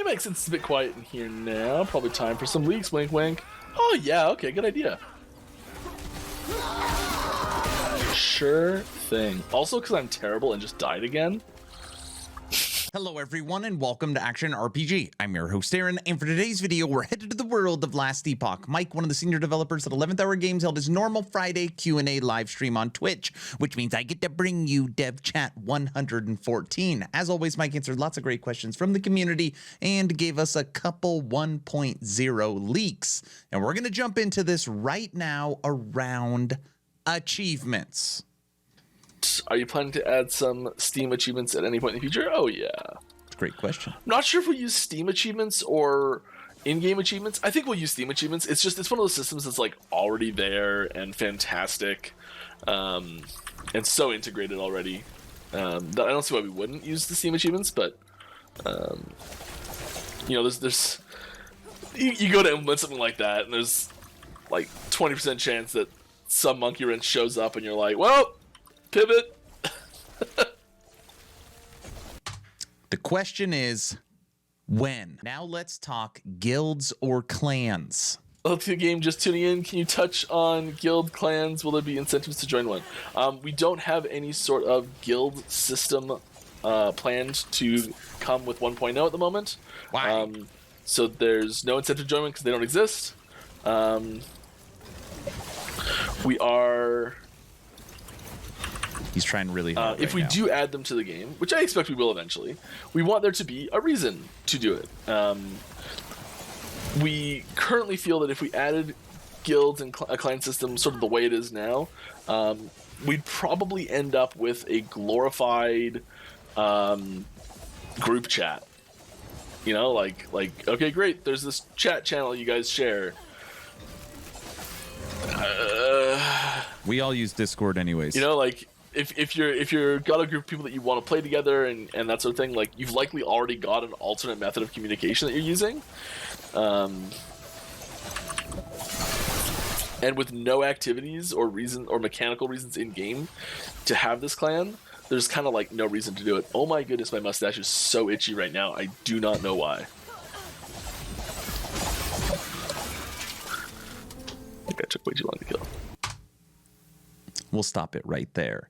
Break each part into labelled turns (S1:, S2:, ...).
S1: Hey Mike, since it's a bit quiet in here now, probably time for some leaks, wink wink. Oh yeah, okay, good idea. Sure thing. Also, because I'm terrible and just died again.
S2: Hello everyone and welcome to Action RPG. I'm your host Aaron, and for today's video we're headed to the world of Last Epoch. Mike, one of the senior developers at 11th Hour Games, held his normal Friday Q&A live stream on Twitch, which means I get to bring you Dev Chat 114. As always, Mike answered lots of great questions from the community and gave us a couple 1.0 leaks. And we're going to jump into this right now around achievements.
S1: Are you planning to add some Steam achievements at any point in the future? Oh yeah.
S2: Great question.
S1: I'm not sure if we'll use Steam achievements or in-game achievements. I think we'll use Steam achievements. It's one of those systems that's like already there and fantastic, and so integrated already that I don't see why we wouldn't use the Steam achievements. But you know, there's you go to implement something like that, and there's like 20% chance that some monkey wrench shows up, and you're like, well. Pivot.
S2: The question is, when? Now let's talk guilds or clans.
S1: Welcome to the game, just tuning in. Can you touch on guild clans? Will there be incentives to join one? We don't have any sort of guild system planned to come with 1.0 at the moment.
S2: Why?
S1: So there's no incentive to join one because they don't exist. We are...
S2: He's trying really hard.
S1: If we do add them to the game, which I expect we will eventually, we want there to be a reason to do it. We currently feel that if we added guilds and a clan system sort of the way it is now, we'd probably end up with a glorified group chat. You know, like okay, great, there's this chat channel you guys share.
S2: We all use Discord anyways.
S1: You know, like if you're got a group of people that you want to play together and that sort of thing, like you've likely already got an alternate method of communication that you're using. And with no activities or reason or mechanical reasons in game to have this clan, there's kind of like no reason to do it. Oh my goodness, my mustache is so itchy right now. I do not know why. I think I took way too long to kill.
S2: We'll stop it right there.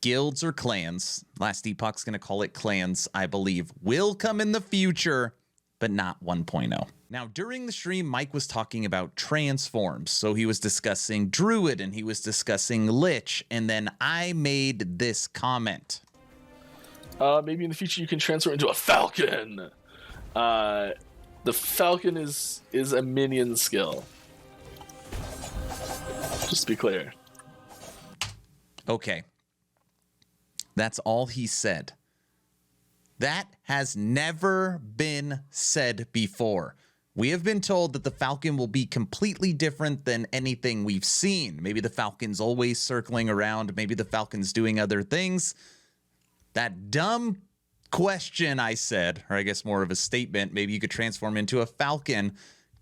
S2: Guilds or clans, Last Epoch's going to call it clans, I believe, will come in the future, but not 1.0. Now, during the stream, Mike was talking about transforms. So he was discussing Druid and he was Lich, and then I made this comment.
S1: Maybe in the future you can transform into a Falcon. The Falcon is a minion skill. Just to be clear.
S2: Okay. That's all he said. That has never been said before. We have been told that the Falcon will be completely different than anything we've seen. Maybe the Falcon's always circling around. Maybe the Falcon's doing other things. That dumb question I said, or I guess more of a statement, maybe you could transform into a Falcon,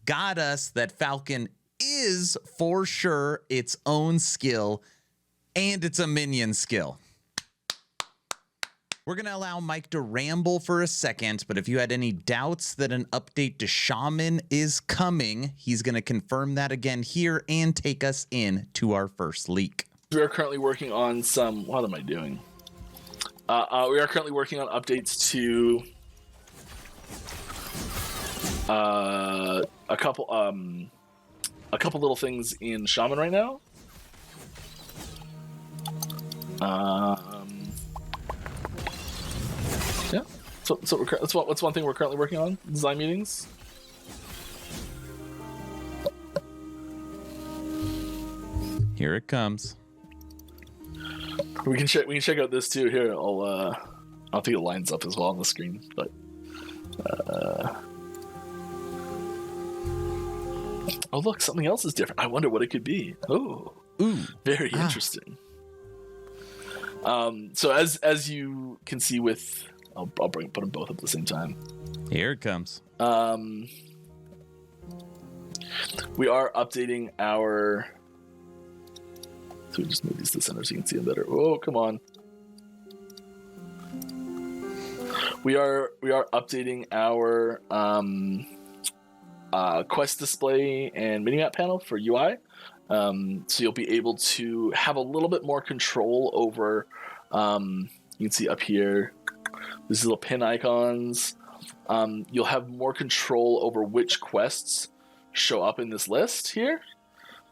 S2: got us that Falcon is for sure its own skill, and it's a minion skill. We're going to allow Mike to ramble for a second, but if you had any doubts that an update to Shaman is coming, he's going to confirm that again here and take us in to our first leak.
S1: We are currently working on some... What am I doing? We are currently working on updates to a couple little things in Shaman right now. Yeah, so that's one thing we're currently working on. Design meetings.
S2: Here it comes.
S1: We can check out this too. Here, I don't think it lines up as well on the screen, but oh look, something else is different. I wonder what it could be. Oh,
S2: ooh,
S1: very interesting. So as you can see with, I'll put them both up at the same time.
S2: Here it comes.
S1: We are updating our... So we just move these to the center so you can see them better. Oh, come on. we are updating our quest display and minimap panel for UI. So you'll be able to have a little bit more control over. You can see up here, these little pin icons. You'll have more control over which quests show up in this list here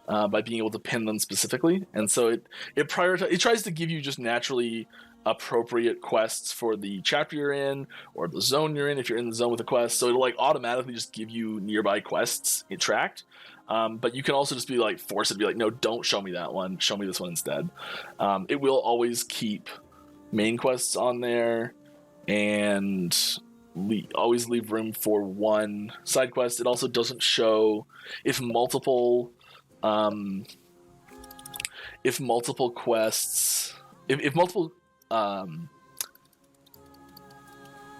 S1: by being able to pin them specifically. And so it tries to give you just naturally appropriate quests for the chapter you're in or the zone you're in if you're in the zone with a quest. So it'll like automatically just give you nearby quests tracked. But you can also just be like force it to be like, no, don't show me that one. Show me this one instead. It will always keep main quests on there and always leave room for one side quest. It also doesn't show if multiple quests, if multiple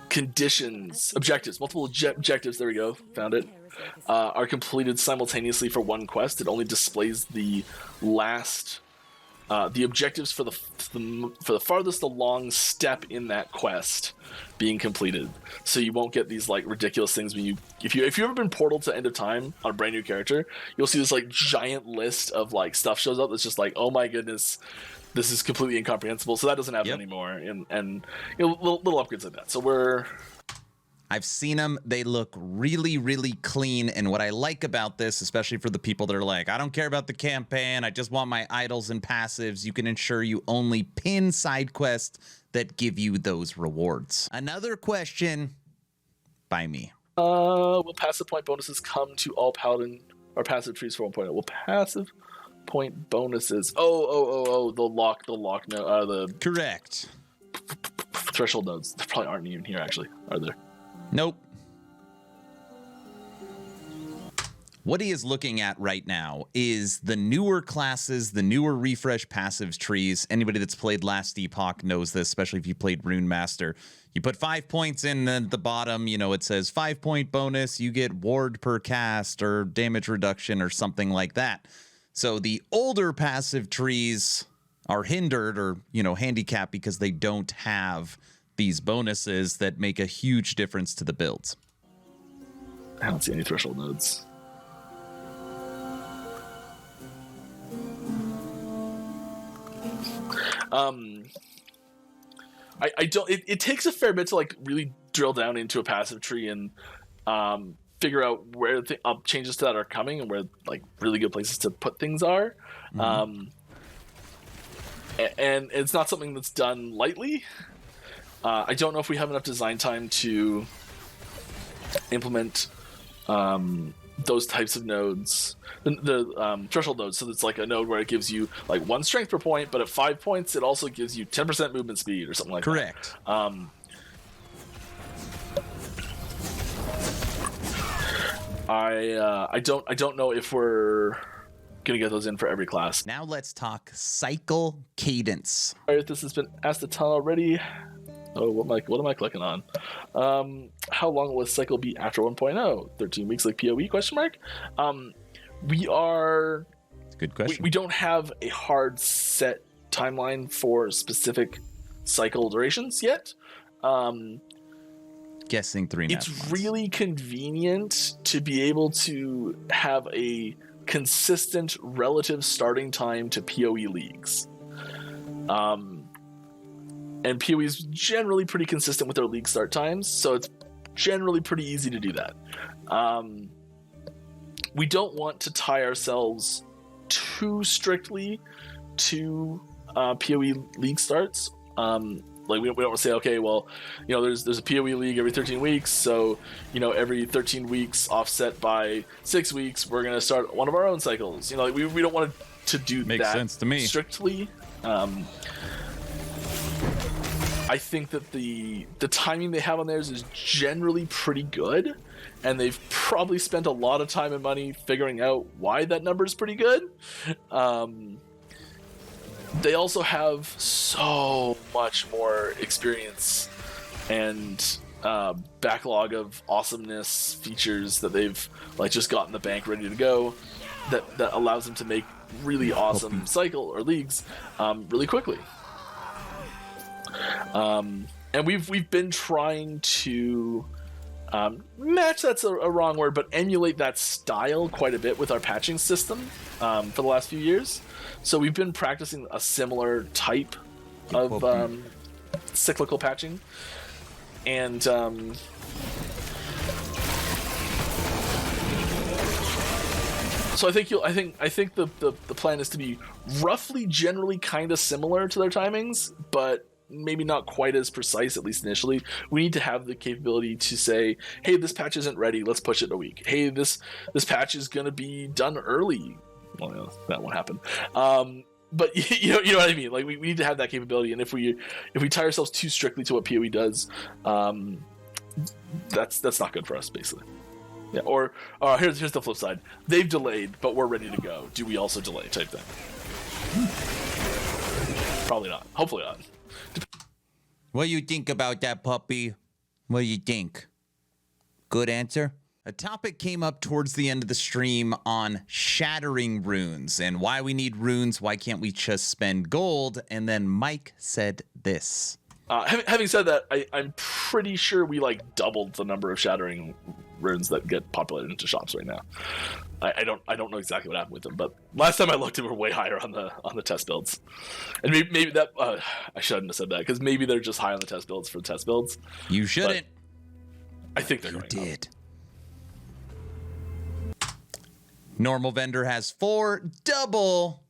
S1: conditions, objectives, multiple objectives, there we go, found it, are completed simultaneously for one quest. It only displays the last, the objectives for the farthest along step in that quest being completed. So you won't get these like ridiculous things when if you've ever been portaled to End of Time on a brand new character, you'll see this like giant list of like stuff shows up that's just like, oh my goodness, this is completely incomprehensible. So that doesn't happen anymore, and you know, little upgrades like that. So
S2: I've seen them. They look really, really clean. And what I like about this, especially for the people that are like, I don't care about the campaign, I just want my idols and passives, you can ensure you only pin side quests that give you those rewards. Another question by me.
S1: Will passive point bonuses come to all paladin or passive trees for 1.0? Will passive point bonuses? The lock no, the
S2: correct
S1: threshold nodes. There probably aren't even here, actually, are there?
S2: Nope. What he is looking at right now is the newer classes, the newer refresh passives trees. Anybody that's played last Epoch knows this, especially if you played Rune Master. You put 5 points in at the bottom, you know, it says 5-point bonus, you get ward per cast or damage reduction or something like that. So the older passive trees are hindered or, you know, handicapped because they don't have these bonuses that make a huge difference to the builds.
S1: I don't see any threshold nodes. I don't. It takes a fair bit to like really drill down into a passive tree and figure out where the changes to that are coming and where like really good places to put things are. Mm-hmm. And it's not something that's done lightly. I don't know if we have enough design time to implement those types of nodes, the threshold nodes. So it's like a node where it gives you like 1 strength per point, but at 5 points, it also gives you 10% movement speed or something like
S2: Correct.
S1: that. I don't know if we're gonna get those in for every class.
S2: Now let's talk cycle cadence.
S1: All right, this has been asked a ton already. Oh, what am I clicking on? How long will a cycle be after 1.0? 13 weeks like PoE, question mark? We are...
S2: It's a good question.
S1: We don't have a hard set timeline for specific cycle durations yet.
S2: Guessing 3.5 months.
S1: It's really convenient to be able to have a consistent relative starting time to PoE leagues. And PoE is generally pretty consistent with their league start times, so it's generally pretty easy to do that. We don't want to tie ourselves too strictly to PoE league starts. Like we don't want to say, okay, well, you know, there's a PoE league every 13 weeks, so you know, every 13 weeks offset by 6 weeks, we're gonna start one of our own cycles. You know, like we don't want to do that.
S2: Makes sense to me.
S1: Strictly. I think that the timing they have on theirs is generally pretty good, and they've probably spent a lot of time and money figuring out why that number is pretty good. They also have so much more experience and backlog of awesomeness features that they've like just got in the bank ready to go that allows them to make really awesome cycle or leagues really quickly. and we've been trying to match, that's a wrong word, but emulate that style quite a bit with our patching system for the last few years. So we've been practicing a similar type of cyclical patching, and so I think the plan is to be roughly, generally, kind of similar to their timings, but maybe not quite as precise, at least initially. We need to have the capability to say, hey, this patch isn't ready, let's push it a week. Hey, this patch is going to be done early. Well, no, that won't happen. But you know what I mean? Like, we need to have that capability, and if we tie ourselves too strictly to what PoE does, that's not good for us, basically. Yeah. Or here's the flip side. They've delayed, but we're ready to go. Do we also delay? Type thing. Probably not. Hopefully not.
S2: What do you think about that, puppy? What do you think? Good answer? A topic came up towards the end of the stream on shattering runes and why we need runes, why can't we just spend gold? And then Mike said this.
S1: Having said that, I'm pretty sure we doubled the number of shattering runes that get populated into shops right now. I don't know exactly what happened with them, but last time I looked, they were way higher on the test builds. And maybe that I shouldn't have said that, because maybe they're just high on the test builds for test builds.
S2: You shouldn't.
S1: I think they're going
S2: did. Normal vendor has 4, double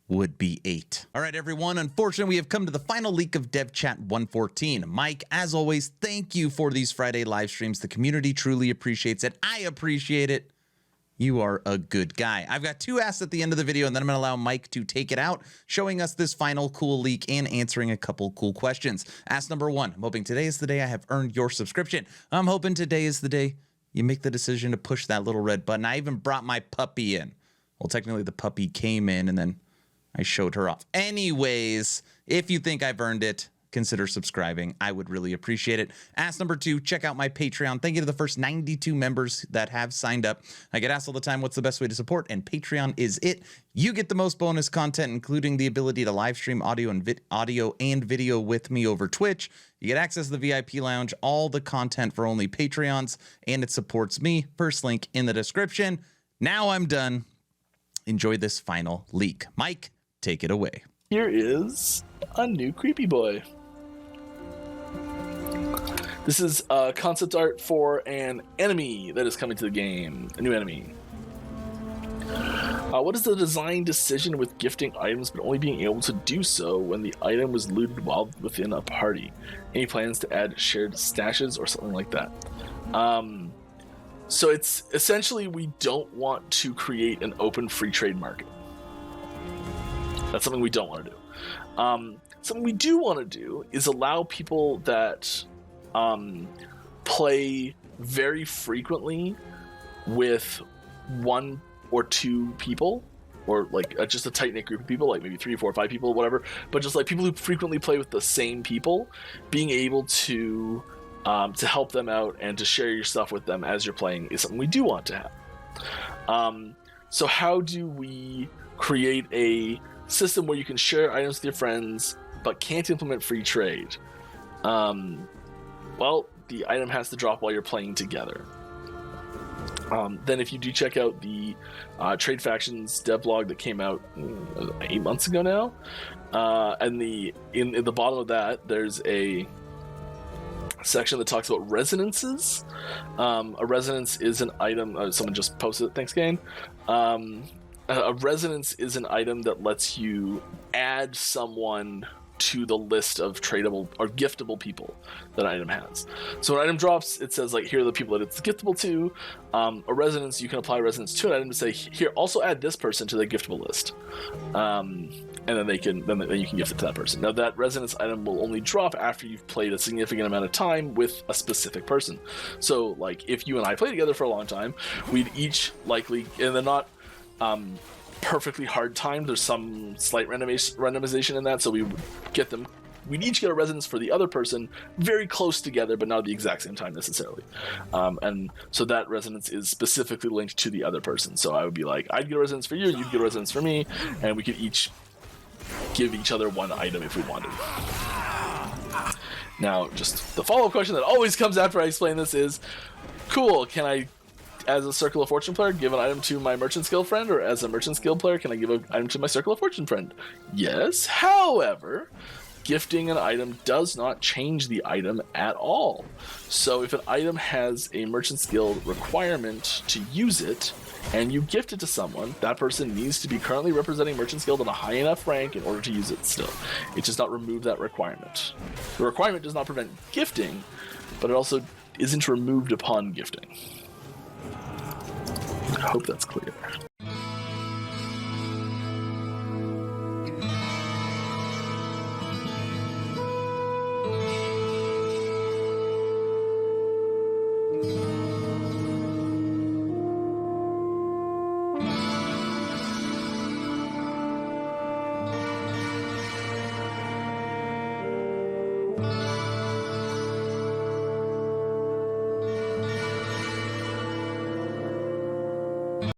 S2: would be 8. All right, everyone. Unfortunately, we have come to the final leak of Dev Chat 114. Mike, as always, thank you for these Friday live streams. The community truly appreciates it. I appreciate it. You are a good guy. I've got 2 asks at the end of the video, and then I'm going to allow Mike to take it out, showing us this final cool leak and answering a couple cool questions. Ask number 1. I'm hoping today is the day I have earned your subscription. I'm hoping today is the day you make the decision to push that little red button. I even brought my puppy in. Well, technically, the puppy came in, and then I showed her off. Anyways, if you think I've earned it, consider subscribing. I would really appreciate it. Ask number 2, check out my Patreon. Thank you to the first 92 members that have signed up. I get asked all the time, what's the best way to support? And Patreon is it. You get the most bonus content, including the ability to live stream audio and video with me over Twitch. You get access to the VIP lounge, all the content for only Patreons, and it supports me. First link in the description. Now I'm done. Enjoy this final leak. Mike, take it away.
S1: Here is a new creepy boy. This is concept art for an enemy that is coming to the game. A new enemy. What is the design decision with gifting items but only being able to do so when the item was looted while within a party? Any plans to add shared stashes or something like that? So it's essentially, we don't want to create an open free trade market. That's something we don't want to do. Something we do want to do is allow people that play very frequently with 1 or 2 people, or just a tight-knit group of people, like maybe 3 or 4 or 5 people, whatever, but just people who frequently play with the same people, being able to help them out and to share your stuff with them as you're playing is something we do want to have. So how do we create a system where you can share items with your friends but can't implement free trade? Well, the item has to drop while you're playing together. Then if you do check out the Trade Factions devlog that came out 8 months ago now, and in the bottom of that, there's a section that talks about resonances. A resonance is an item, someone just posted it, thanks Kane. A resonance is an item that lets you add someone to the list of tradable or giftable people that an item has. So when an item drops, it says here are the people that it's giftable to. A resonance, you can apply resonance to an item to say, here, also add this person to the giftable list, and then you can gift it to that person. Now that resonance item will only drop after you've played a significant amount of time with a specific person. So if you and I play together for a long time, we'd each likely, and they're not perfectly hard timed, there's some slight randomization in that, so we'd each get a resonance for the other person very close together, but not at the exact same time necessarily. And so that resonance is specifically linked to the other person. So I would be I'd get a resonance for you, you'd get a resonance for me, and we could each give each other 1 item if we wanted. Now, just the follow-up question that always comes after I explain this is, cool, can I, as a Circle of Fortune player, give an item to my Merchant Skill friend, or as a Merchant Skill player, can I give an item to my Circle of Fortune friend? Yes, however, gifting an item does not change the item at all. So if an item has a Merchant Skill requirement to use it, and you gift it to someone, that person needs to be currently representing Merchant Guild at a high enough rank in order to use it still. It does not remove that requirement. The requirement does not prevent gifting, but it also isn't removed upon gifting. I hope that's clear.